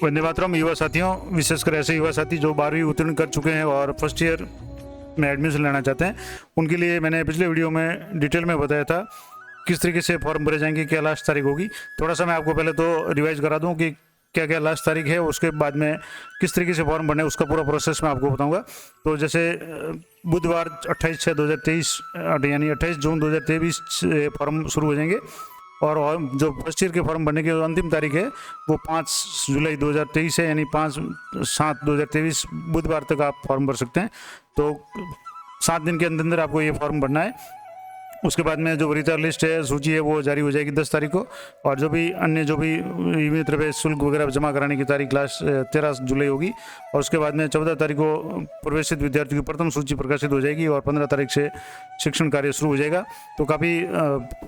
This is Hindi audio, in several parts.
वंदे मातरम युवा साथियों, विशेषकर ऐसे युवा साथी जो 12वीं उत्तीर्ण कर चुके हैं और फर्स्ट ईयर में एडमिशन लेना चाहते हैं, उनके लिए मैंने पिछले वीडियो में डिटेल में बताया था किस तरीके से फॉर्म भरे जाएंगे, क्या लास्ट तारीख होगी। थोड़ा सा मैं आपको पहले तो रिवाइज करा दूं कि क्या क्या लास्ट तारीख है, उसके बाद में किस तरीके से फॉर्म भरना है उसका पूरा प्रोसेस मैं आपको बताऊंगा। तो जैसे बुधवार 28/6/2023 यानी 28 जून 2023 से फॉर्म शुरू हो जाएंगे और जो फर्स्ट ईयर के फॉर्म भरने की जो अंतिम तारीख है वो 5 जुलाई 2023 है, यानी 5/7/2023 बुधवार तक आप फॉर्म भर सकते हैं। तो 7 दिन के अंदर अंदर आपको ये फॉर्म भरना है। उसके बाद में जो वरीयता लिस्ट है, सूची है, वो जारी हो जाएगी 10 तारीख को। और जो भी अन्य जो भी मित्र पे शुल्क वगैरह जमा कराने की तारीख लास्ट 13 जुलाई होगी। और उसके बाद में 14 तारीख को प्रवेशित विद्यार्थियों की प्रथम सूची प्रकाशित हो जाएगी और 15 तारीख से शिक्षण कार्य शुरू हो जाएगा। तो काफ़ी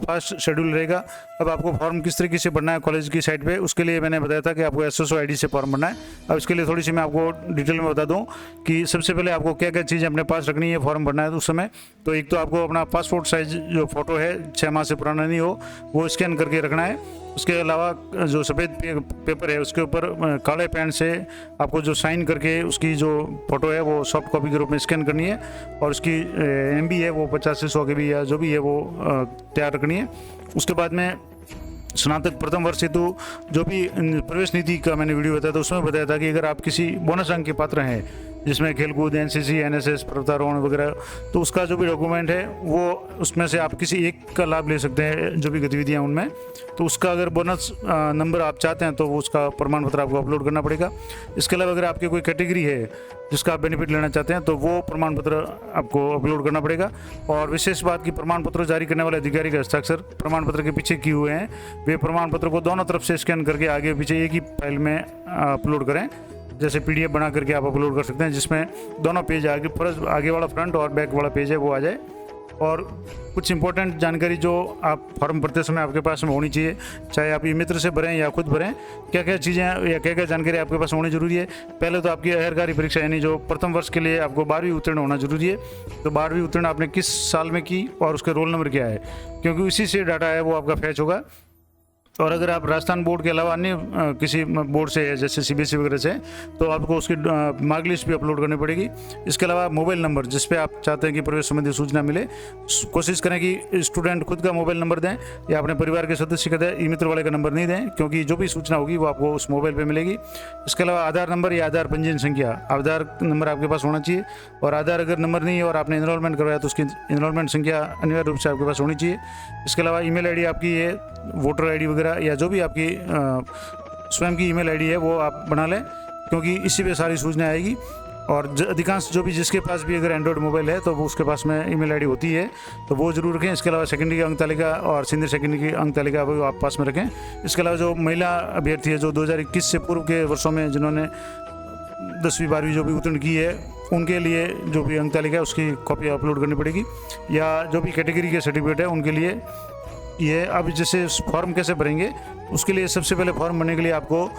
फास्ट शेड्यूल रहेगा। अब आपको फॉर्म किस तरीके से भरना है कॉलेज की साइट पे, उसके लिए मैंने बताया था कि आपको SSO ID से फॉर्म भरना है। अब इसके लिए थोड़ी सी मैं आपको डिटेल में बता दूं कि सबसे पहले आपको क्या क्या चीज़ें अपने पास रखनी है फॉर्म भरना है उस समय। तो एक तो आपको अपना पासपोर्ट साइज जो फोटो है 6 माह से पुराना नहीं हो, वो स्कैन करके रखना है। उसके अलावा जो सफ़ेद पेपर है उसके ऊपर काले पेन से आपको जो साइन करके उसकी जो फ़ोटो है वो सॉफ्ट कॉपी के रूप में स्कैन करनी है। और उसकी MB है वो 50 से 100 KB या जो भी है वो तैयार रखनी है। उसके बाद में स्नातक प्रथम वर्ष हेतु जो भी प्रवेश नीति का मैंने वीडियो बताया था उसमें बताया था कि अगर आप किसी बोनस अंक के पात्र हैं जिसमें खेलकूद, NCC, NSS, पर्वतारोहण वगैरह, तो उसका जो भी डॉक्यूमेंट है वो उसमें से आप किसी एक का लाभ ले सकते हैं जो भी गतिविधियां उनमें। तो उसका अगर बोनस नंबर आप चाहते हैं तो वो उसका प्रमाण पत्र आपको अपलोड करना पड़ेगा। इसके अलावा अगर आपकी कोई कैटेगरी है जिसका आप बेनिफिट लेना चाहते हैं तो वो प्रमाण पत्र आपको अपलोड करना पड़ेगा। और विशेष बात की प्रमाण पत्र जारी करने वाले अधिकारी का हस्ताक्षर प्रमाण पत्र के पीछे किए हुए हैं, वे प्रमाण पत्र को दोनों तरफ से स्कैन करके आगे पीछे एक ही फाइल में अपलोड करें। जैसे PDF बना करके आप अपलोड कर सकते हैं जिसमें दोनों पेज आगे वाला फ्रंट और बैक वाला पेज है वो आ जाए। और कुछ इंपॉर्टेंट जानकारी जो आप फॉर्म भरते समय आपके पास में होनी चाहिए, चाहे आप ई मित्र से भरें या खुद भरें, क्या क्या चीज़ें या क्या क्या जानकारी आपके पास होनी जरूरी है। पहले तो आपकी अहर्कारी परीक्षा यानी जो प्रथम वर्ष के लिए आपको 12वीं उत्तीर्ण होना जरूरी है। तो 12वीं उत्तीर्ण आपने किस साल में की और उसके रोल नंबर क्या है, क्योंकि इसी से डाटा है वो आपका फैच होगा। और अगर आप राजस्थान बोर्ड के अलावा अन्य किसी बोर्ड से है जैसे CBSE वगैरह से, तो आपको उसकी मार्क लिस्ट भी अपलोड करनी पड़ेगी। इसके अलावा मोबाइल नंबर जिस पे आप चाहते हैं कि प्रवेश संबंधी सूचना मिले, कोशिश करें कि स्टूडेंट खुद का मोबाइल नंबर दें या अपने परिवार के सदस्य का दें, ई मित्र वाले का नंबर नहीं दें, क्योंकि जो भी सूचना होगी वो आपको उस मोबाइल पर मिलेगी। इसके अलावा आधार नंबर या आधार पंजीयन संख्या, आधार नंबर आपके पास होना चाहिए। और आधार अगर नंबर नहीं है और आपने इनरोलमेंट करवाया तो उसकी इनरोलमेंट संख्या अनिवार्य रूप से आपके पास होनी चाहिए। इसके अलावा ईमेल ID आपकी है, वोटर ID वगैरह या जो भी आपकी स्वयं की ईमेल ID है वो आप बना लें, क्योंकि इसी पे सारी सूचना आएगी। और अधिकांश जो भी जिसके पास भी अगर एंड्रॉयड मोबाइल है तो वो उसके पास में ईमेल ID होती है, तो वो जरूर रखें। इसके अलावा सेकेंडरी की अंक तालिका और सीनियर सेकेंडरी की अंक तालिका वो आप पास में रखें। इसके अलावा जो महिला अभ्यर्थी है जो 2021 से पूर्व के वर्षों में जिन्होंने 10वीं 12वीं जो भी उत्तीर्ण की है, उनके लिए जो भी अंक तालिका है उसकी कॉपी अपलोड करनी पड़ेगी। या जो भी कैटेगरी के सर्टिफिकेट है उनके लिए ये। अब जैसे फॉर्म कैसे भरेंगे, उसके लिए सबसे पहले फॉर्म भरने के लिए आपको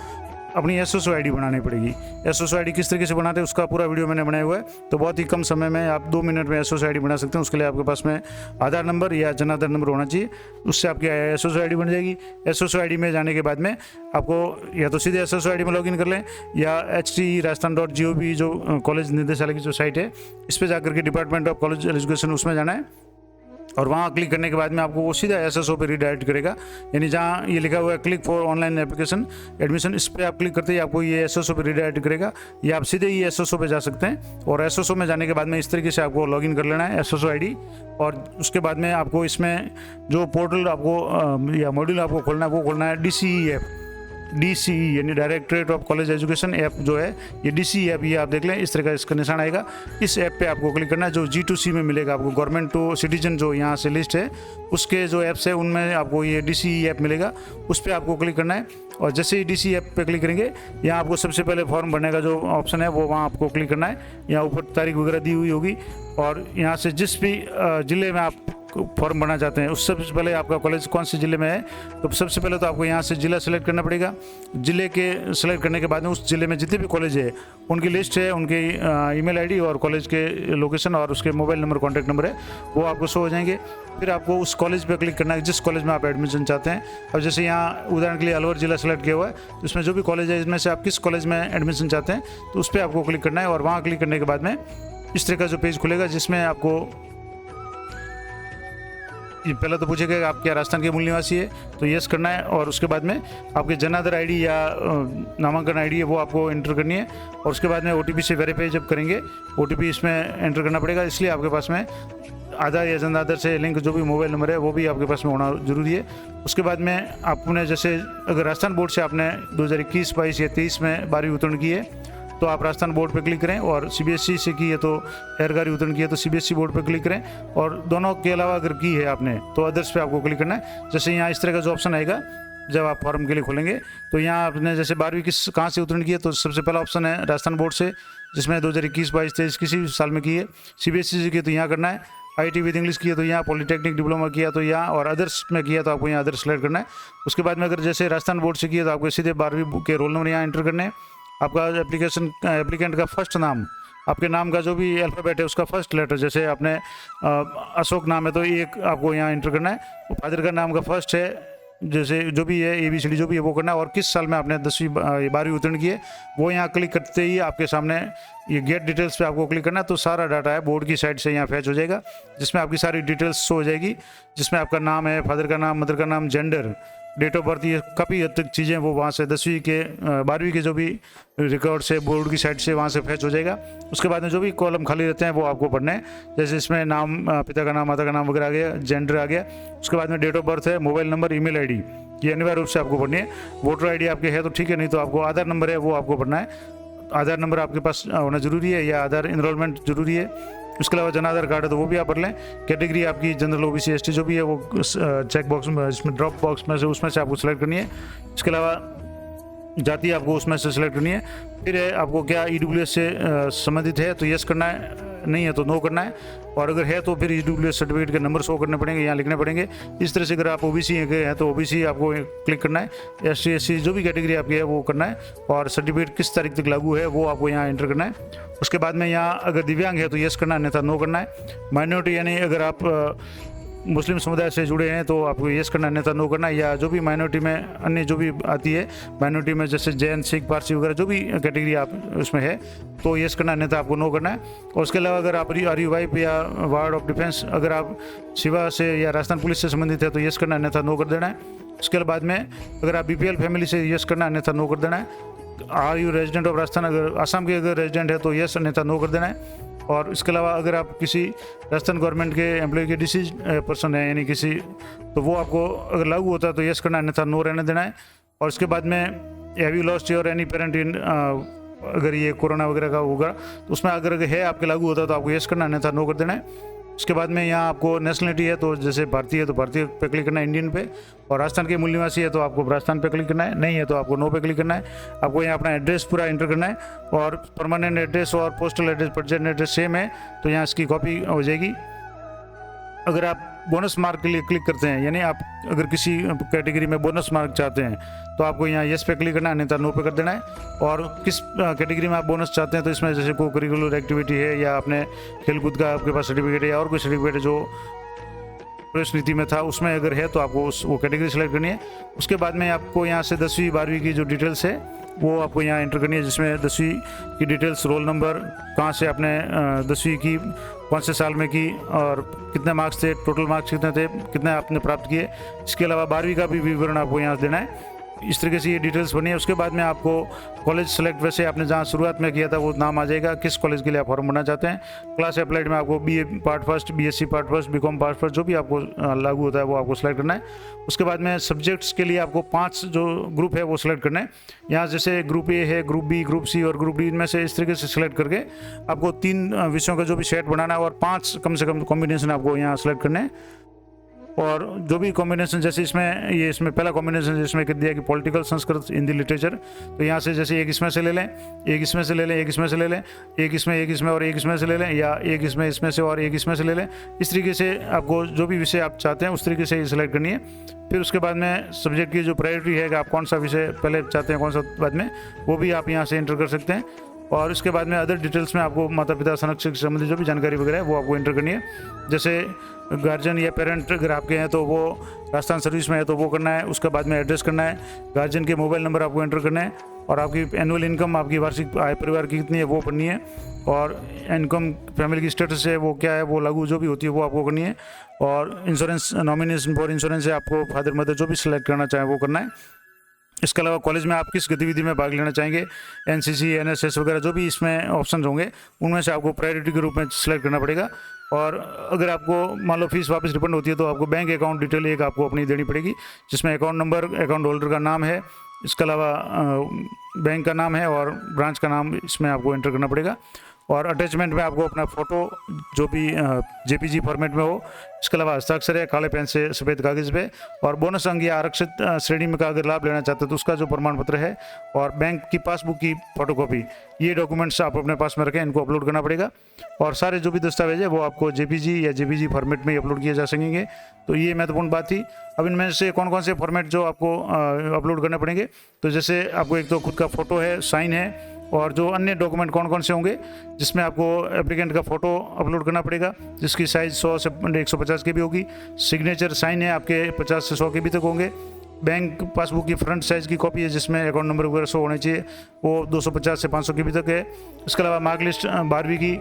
अपनी SSO ID बनानी पड़ेगी। SSO ID किस तरीके से बनाते हैं उसका पूरा वीडियो मैंने बनाया हुआ है। तो बहुत ही कम समय में आप 2 मिनट में SSO ID बना सकते हैं। उसके लिए आपके पास में आधार नंबर या जन आधार नंबर होना चाहिए, उससे आपकी SSO ID बन जाएगी। SSO ID में जाने के बाद में आपको या तो सीधे SSO ID में लॉगिन कर लें या HTE-rajasthan.gov जो कॉलेज निदेशालय की जो साइट है इस पर जाकर के डिपार्टमेंट ऑफ कॉलेज एजुकेशन उसमें जाना है। और वहाँ क्लिक करने के बाद में आपको वो सीधा SSO पे रिडायरेक्ट करेगा, यानी जहाँ ये लिखा हुआ है click for online application admission, इस पर आप क्लिक करते ही आपको ये SSO पे रिडायरेक्ट करेगा, या आप सीधे ही SSO पे जा सकते हैं। और SSO में जाने के बाद में इस तरीके से आपको लॉगिन कर लेना है SSO ID। और उसके बाद में आपको इसमें जो पोर्टल आपको या मॉड्यूल आपको खोलना है वो खोलना है DCE यानी directorate of college education app जो है, ये DCE ऐप, ये आप देख लें इस तरह का इसका निशान आएगा। इस ऐप पे आपको क्लिक करना है। जो G2C में मिलेगा आपको गवर्नमेंट टू सिटीजन जो यहाँ से लिस्ट है उसके जो ऐप्स है उनमें आपको ये DCE ऐप मिलेगा, उस पर आपको क्लिक करना है। और जैसे ही DCE ऐप पे क्लिक करेंगे यहाँ आपको सबसे पहले फॉर्म भरने का जो ऑप्शन है वो वहाँ आपको क्लिक करना है। यहाँ ऊपर तारीख वगैरह दी हुई होगी और यहाँ से जिस भी ज़िले में आप फॉर्म भरना चाहते हैं, उससे सबसे पहले आपका कॉलेज कौन से ज़िले में है, तो सबसे पहले तो आपको यहाँ से ज़िला सेलेक्ट करना पड़ेगा। ज़िले के सेलेक्ट करने के बाद में उस ज़िले में जितने भी कॉलेज है उनकी लिस्ट है, उनकी ईमेल आईडी और कॉलेज के लोकेशन और उसके मोबाइल नंबर, कॉन्टैक्ट नंबर है, वो आपको शो हो जाएंगे। फिर आपको उस कॉलेज पर क्लिक करना है जिस कॉलेज में आप एडमिशन चाहते हैं। अब जैसे यहाँ उदाहरण के लिए अलवर ज़िला सेलेक्ट किया हुआ है, तो इसमें जो भी कॉलेज है इसमें से आप किस कॉलेज में एडमिशन चाहते हैं तो उस पर आपको क्लिक करना है। और वहाँ क्लिक करने के बाद में इस तरह का जो पेज खुलेगा जिसमें आपको ये पहले तो पूछेगा कि आप क्या राजस्थान के मूल निवासी है, तो यस करना है। और उसके बाद में आपके जन आधार आईडी या नामांकन आईडी है वो आपको एंटर करनी है। और उसके बाद में ओटीपी से वेरीफाई जब करेंगे, ओटीपी इसमें एंटर करना पड़ेगा, इसलिए आपके पास में आधार या जन आधार से लिंक जो भी मोबाइल नंबर है वो भी आपके पास में होना जरूरी है। उसके बाद में आपने जैसे अगर राजस्थान बोर्ड से आपने 2021, 22 या 23 में 12वीं उत्तीर्ण की है तो आप राजस्थान बोर्ड पर क्लिक करें, और सीबीएसई से की है तो एयरगारी उत्तीर्ण की है तो सीबीएसई बोर्ड पर क्लिक करें। और दोनों के अलावा अगर की है आपने तो अदर्स पे आपको क्लिक करना है। जैसे यहाँ इस तरह का जो ऑप्शन आएगा जब आप फॉर्म के लिए खोलेंगे, तो यहाँ आपने जैसे 12वीं कहाँ से उत्तीर्ण की है, तो सबसे पहला ऑप्शन है राजस्थान बोर्ड से, जिसमें 2021, 22, 23 किसी भी साल में की है। सीबीएसई से की तो यहाँ करना है, आईटी विद इंग्लिश किया तो यहाँ, पॉलिटेक्निक डिप्लोमा किया तो यहाँ, और अदर्स में किया तो आपको यहाँ अदर्स सेलेक्ट करना है। उसके बाद में अगर जैसे राजस्थान बोर्ड से किया तो आपको सीधे 12वीं के रोल नंबर यहाँ एंटर करने हैं। आपका एप्लीकेंट का फर्स्ट नाम, आपके नाम का जो भी अल्फ़ाबेट है उसका फर्स्ट लेटर, जैसे आपने अशोक नाम है तो एक आपको यहाँ एंटर करना है। फादर का नाम का फर्स्ट है, जैसे जो भी है ABCD जो भी है वो करना है। और किस साल में आपने 10वीं 12वीं उत्तीर्ण की है वो यहाँ क्लिक करते ही आपके सामने ये गेट डिटेल्स पे आपको क्लिक करना है। तो सारा डाटा है बोर्ड की साइड से यहाँ फैच हो जाएगा, जिसमें आपकी सारी डिटेल्स शो हो जाएगी, जिसमें आपका नाम है, फादर का नाम, मदर का नाम, जेंडर, डेट ऑफ बर्थ, ये काफ़ी हद तक चीज़ें वो वहाँ से 10वीं के 12वीं के जो भी रिकॉर्ड से बोर्ड की साइड से वहाँ से फैच हो जाएगा। उसके बाद में जो भी कॉलम खाली रहते हैं वो आपको पढ़ने हैं, जैसे इसमें नाम, पिता का नाम, माता का नाम वगैरह आ गया, जेंडर आ गया। उसके बाद में डेट ऑफ बर्थ है, मोबाइल नंबर, ईमेल आईडी, ये अनिवार्य रूप से आपको पढ़नी है। वोटर आईडी आपके है तो ठीक है, नहीं तो आपको आधार नंबर है वो आपको पढ़ना है। आधार नंबर आपके पास होना जरूरी है या आधार इनरोलमेंट जरूरी है। उसके अलावा जन आधार कार्ड है तो वो भी आप भर लें। कैटेगरी आपकी जनरल, OBC, ST जो भी है वो चेक बॉक्स में, इसमें ड्रॉप बॉक्स में से उसमें से आपको सेलेक्ट करनी है। इसके अलावा जाति आपको उसमें से सेलेक्ट करनी है। फिर है आपको क्या EWS से संबंधित है तो यस करना है, नहीं है तो नो करना है। और अगर है तो फिर EWS सर्टिफिकेट के नंबर शो करने पड़ेंगे, यहाँ लिखने पड़ेंगे। इस तरह से अगर आप OBC के हैं तो OBC आपको क्लिक करना है, ST SC जो भी कैटेगरी आपकी है वो करना है, और सर्टिफिकेट किस तारीख तक लागू है वो आपको यहाँ एंटर करना है। उसके बाद में यहाँ अगर दिव्यांग है तो यस करना है, अन्यथा नो करना है। माइनॉरिटी यानी अगर आप मुस्लिम समुदाय से जुड़े हैं तो आपको यस करना है, अन्यथा नो करना है। या जो भी माइनॉरिटी में अन्य जो भी आती है माइनॉरिटी में, जैसे जैन, सिख, पारसी वगैरह जो भी कैटेगरी आप उसमें है तो यस करना है, अन्यथा आपको नो करना है। और उसके अलावा अगर आप RUWIP या वार्ड ऑफ डिफेंस अगर आप शिवा से या राजस्थान पुलिस से संबंधित है तो यस करना है, अन्यथा नो कर देना है। उसके बाद में अगर आप BPL फैमिली से यस करना है, अन्यथा नो कर देना है। Are you resident of Rajasthan, अगर आसाम के अगर रेजिडेंट है तो यस, अन्यथा नो कर देना है। और इसके अलावा अगर आप किसी राजस्थान गवर्नमेंट के एम्प्लॉय के डिसीज पर्सन है यानी किसी, तो वो आपको अगर लागू होता है तो यस करना है, अन्यथा नो रहने देना है। और उसके बाद में have you lost your any parent in, अगर ये कोरोना वगैरह का होगा तो उसमें अगर है आपके लागू होता है तो आपको यस करना है, अन्यथा नो कर देना है। उसके बाद में यहाँ आपको नेशनलिटी है तो जैसे भारतीय है तो भारतीय पे क्लिक करना है, इंडियन पे। और राजस्थान के मूल निवासी है तो आपको राजस्थान पे क्लिक करना है, नहीं है तो आपको नो पे क्लिक करना है। आपको यहाँ अपना एड्रेस पूरा एंटर करना है, और परमानेंट एड्रेस और postal address, present address same है तो यहाँ इसकी कॉपी हो जाएगी। अगर आप बोनस मार्क के लिए क्लिक करते हैं, यानी आप अगर किसी कैटेगरी में बोनस मार्क चाहते हैं तो आपको यहाँ यस पे क्लिक करना है, अन्यथा नो पे कर देना है। और किस कैटेगरी में आप बोनस चाहते हैं तो इसमें जैसे को करिकुलर एक्टिविटी है या आपने खेलकूद का आपके पास सर्टिफिकेट है या और कोई सर्टिफिकेट है जो प्रवेश नीति में था उसमें अगर है तो आपको वो कैटेगरी सेलेक्ट करनी है। उसके बाद में आपको यहाँ से 10वीं 12वीं की जो डिटेल्स है वो आपको यहाँ एंटर करनी है, जिसमें 10वीं की डिटेल्स, रोल नंबर, कहाँ से आपने 10वीं की, कौन से साल में की, और कितने मार्क्स थे, टोटल मार्क्स कितने थे, कितने आपने प्राप्त किए। इसके अलावा 12वीं का भी विवरण आपको यहाँ देना है। इस तरीके से ये डिटेल्स बनी है। उसके बाद में आपको कॉलेज सेलेक्ट, वैसे आपने जहाँ शुरुआत में किया था वो नाम आ जाएगा, किस कॉलेज के लिए आप फॉर्म भरना चाहते हैं। क्लास अप्लाइड में आपको BA part first, BSc part first, BCom part first जो भी आपको लागू होता है वो आपको सेलेक्ट करना है। उसके बाद में सब्जेक्ट्स के लिए आपको 5 जो ग्रुप है वो सिलेक्ट करना है। यहाँ जैसे ग्रुप A है, ग्रुप B, ग्रुप C और ग्रुप D, इनमें से इस तरीके से सिलेक्ट करके आपको 3 विषयों का जो भी सेट बनाना है और 5 कम से कम कॉम्बिनेशन आपको यहाँ सेलेक्ट करना है। और जो भी कॉम्बिनेशन जैसे इसमें पहला कॉम्बिनेशन जिसमें कर दिया कि पॉलिटिकल, संस्कृत, हिंदी लिटरेचर, तो यहाँ से जैसे एक इसमें से ले लें, एक इसमें से ले लें, एक इसमें से ले लें, एक इसमें और एक इसमें से ले लें, या एक इसमें से और एक इसमें से ले लें। इस तरीके से आपको जो भी विषय आप चाहते हैं उस तरीके से सिलेक्ट करनी है। फिर उसके बाद में सब्जेक्ट की जो प्रायोरिटी है कि आप कौन सा विषय पहले चाहते हैं, कौन सा बाद में, वो भी आप यहाँ से एंटर कर सकते हैं। और इसके बाद में अदर डिटेल्स में आपको माता पिता संरक्षक से संबंधित जो भी जानकारी वगैरह है वो आपको एंटर करनी है। जैसे गार्जियन या पेरेंट अगर आपके हैं तो वो राजस्थान सर्विस में है तो वो करना है। उसके बाद में एड्रेस करना है, गार्जियन के मोबाइल नंबर आपको एंटर करना है, और आपकी एनुअल इनकम, आपकी वार्षिक आय परिवार की कितनी है वो पढ़नी है, और इनकम फैमिली की स्टेटस है वो क्या है, वो लागू जो भी होती है वो आपको करनी है। और इंश्योरेंस, नॉमिनेशन फॉर इंश्योरेंस है, आपको फादर मदर जो भी सिलेक्ट करना चाहें वो करना है। इसके अलावा कॉलेज में आप किस गतिविधि में भाग लेना चाहेंगे, एनसीसी, एनएसएस वगैरह जो भी इसमें ऑप्शन होंगे उनमें से आपको प्रायोरिटी के रूप में सिलेक्ट करना पड़ेगा। और अगर आपको मान लो फीस वापस रिफंड होती है तो आपको बैंक अकाउंट डिटेल एक आपको अपनी देनी पड़ेगी, जिसमें अकाउंट नंबर, अकाउंट होल्डर का नाम है, इसके अलावा बैंक का नाम है और ब्रांच का नाम इसमें आपको एंटर करना पड़ेगा। और अटैचमेंट में आपको अपना फ़ोटो जो भी जेपीजी फॉर्मेट में हो, इसके अलावा हस्ताक्षर है काले पेन से सफ़ेद कागज़ पे, और बोनस अंग या आरक्षित श्रेणी में का अगर लाभ लेना चाहते हैं तो उसका जो प्रमाण पत्र है, और बैंक की पासबुक की फ़ोटोकॉपी, ये डॉक्यूमेंट्स आप अपने पास में रखें, इनको अपलोड करना पड़ेगा। और सारे जो भी दस्तावेज है वो आपको जेपीजी या जेपीजी फॉर्मेट में ही अपलोड किए जा सकेंगे। तो ये महत्वपूर्ण बात थी। अब इनमें से कौन कौन से फॉर्मेट जो आपको अपलोड करने पड़ेंगे, तो जैसे आपको एक तो खुद का फ़ोटो है, साइन है, और जो अन्य डॉक्यूमेंट कौन कौन से होंगे, जिसमें आपको एप्लीकेंट का फ़ोटो अपलोड करना पड़ेगा जिसकी साइज़ 100 से 150 की भी होगी, सिग्नेचर, साइन है आपके 50 से 100 के भी तक होंगे, बैंक पासबुक की फ्रंट साइज़ की कॉपी है जिसमें अकाउंट नंबर वगैरह 100 होने चाहिए, वो 250 से 500 के भी तक है। इसके अलावा मार्कलिस्ट 12वीं की,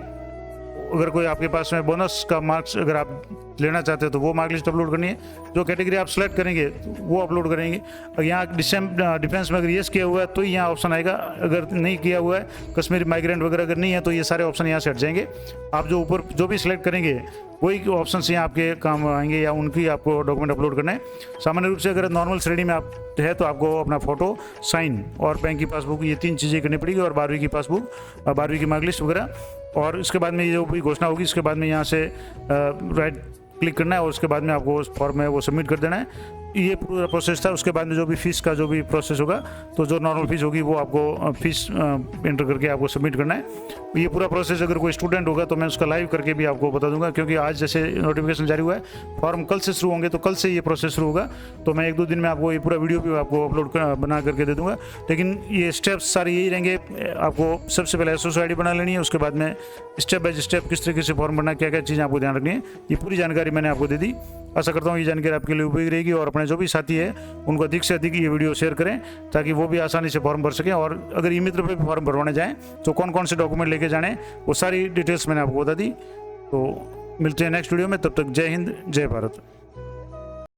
अगर कोई आपके पास में बोनस का मार्क्स अगर आप लेना चाहते हो तो वो मार्क लिस्ट अपलोड करनी है। जो कैटेगरी आप सेलेक्ट करेंगे वो अपलोड करेंगे। अगर यहाँ डिफेंस में अगर येस किया हुआ है तो यहाँ ऑप्शन आएगा, अगर नहीं किया हुआ है, कश्मीरी माइग्रेंट वगैरह अगर नहीं है तो ये सारे ऑप्शन यहाँ से हट जाएंगे। आप जो ऊपर जो भी सिलेक्ट करेंगे वही ऑप्शन से यहाँ आपके काम आएंगे या उनकी आपको डॉक्यूमेंट अपलोड करना है। सामान्य रूप से अगर नॉर्मल श्रेणी में आप है तो आपको अपना फ़ोटो, साइन और बैंक की पासबुक, ये 3 चीज़ें करनी पड़ेगी, और 12वीं की पासबुक, 12वीं की मार्क लिस्ट वगैरह। और इसके बाद में ये जो भी घोषणा होगी इसके बाद में यहाँ से राइट क्लिक करना है और उसके बाद में आपको उस फॉर्म में वो सबमिट कर देना है। ये पूरा प्रोसेस था। उसके बाद में जो भी फीस का जो भी प्रोसेस होगा तो जो नॉर्मल फीस होगी वो आपको फीस एंटर करके आपको सबमिट करना है। ये पूरा प्रोसेस अगर कोई स्टूडेंट होगा तो मैं उसका लाइव करके भी आपको बता दूंगा, क्योंकि आज जैसे नोटिफिकेशन जारी हुआ है, फॉर्म कल से शुरू होंगे तो कल से ये प्रोसेस शुरू होगा। तो मैं 1-2 दिन में आपको ये पूरा वीडियो भी आपको अपलोड बना करके दे दूंगा। लेकिन ये स्टेप्स सारे यही रहेंगे। आपको सबसे पहले SSO ID बना लेनी है, उसके बाद में स्टेप बाय स्टेप किस तरीके से फॉर्म भरना, क्या क्या चीज़ें आपको ध्यान रखनी है, ये पूरी जानकारी मैंने आपको दे दी। आशा करता हूँ ये जानकारी आपके लिए उपयोगी रहेगी, और अपने जो भी साथी है उनको अधिक से अधिक ये वीडियो शेयर करें ताकि वो भी आसानी से फॉर्म भर सकें। और अगर ई मित्र पे भी फॉर्म भरवाने जाएँ तो कौन कौन से डॉक्यूमेंट लेके जाने वो सारी डिटेल्स मैंने आपको बता दी। तो मिलते हैं नेक्स्ट वीडियो में, तब तक जय हिंद, जय भारत।